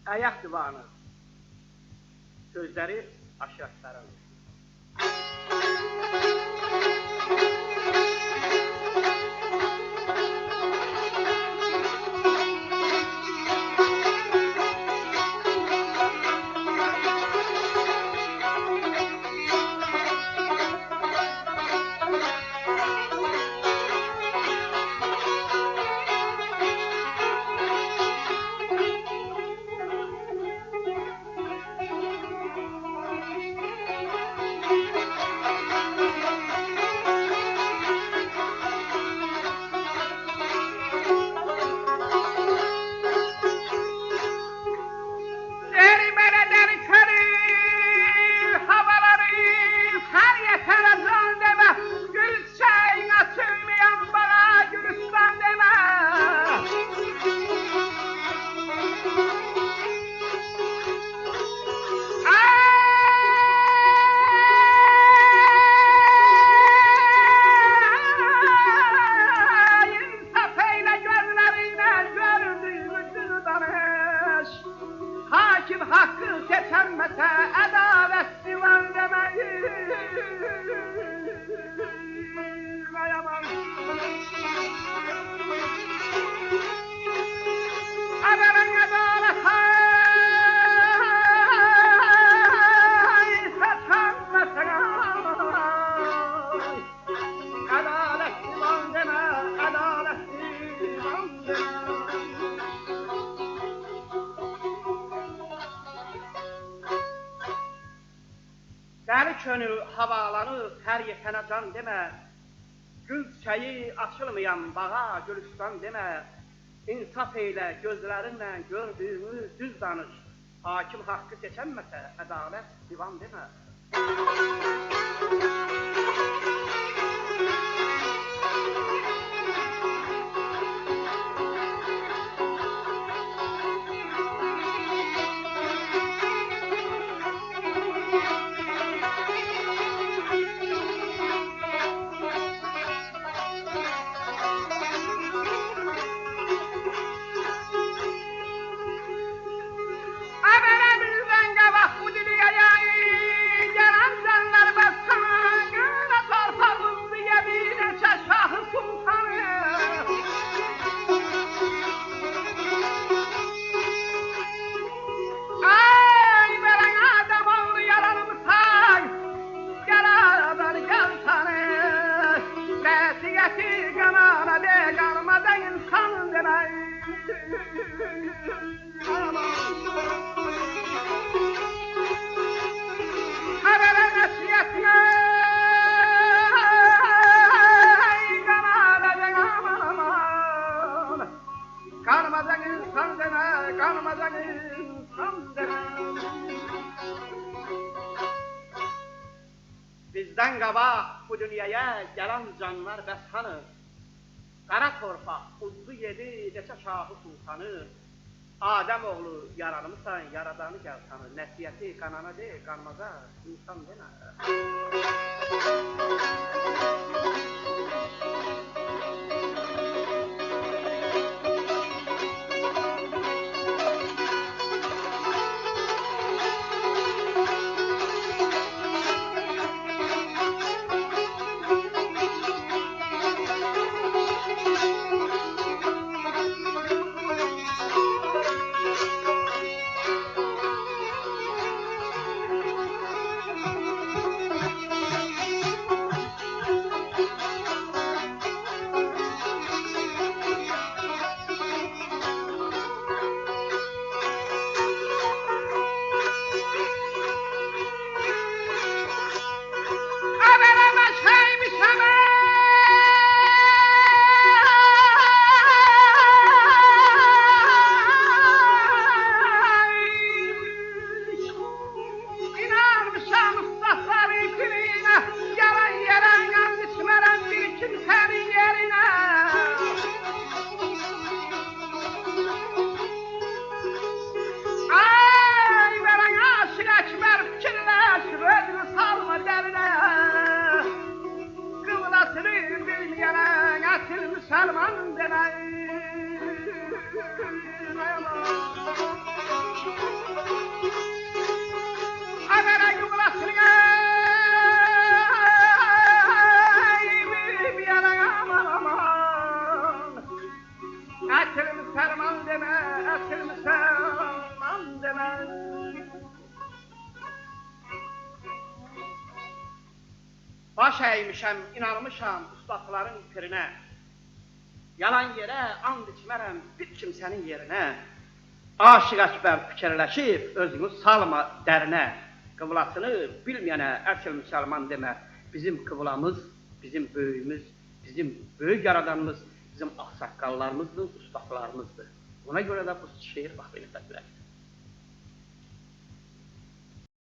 Ayak divanı, sözleri aşiretlerin. Hakim hakkı kesenmese adalet divan demeyi ayamam. Adalen adalet kesenmese adalet divan deme, adalet divan deme. Dəli könül havalanır, hər yetənə can demə. Gül çiçəyi açılmayan bağa gülüstan demə. İnsaf eylə, gözlərinlə gördüyümü düz danış. Hakim haqqı seçənməsə, ədalət divan demə. Bizden qabaq bu dünyaya gelen canlar bəs hanı? Qara torpaq, uzlu yedi neçə şahı sultanı. Adəm oğlu yaranımısan, yaradanı gəl tanı. Nəsiyyəti qanana de, qanmaza insan demə. Müslüman demeyin. baş əymişəm, inanmışam ustadların fikrinə. Yalan yerə and içmərəm bir kimsənin yerinə. Aşıq Əkbər fikirləşib, özünü salma dərinə. Qıblasını bilməyənə əsl müsəlman demə. Bizim qıblamız, bizim böyüyümüz, bizim böyük yaradanımız, bizim ağsaqqallarımızdır, ustadlarımızdır. Buna görə də bu şeir bax belə təqdir.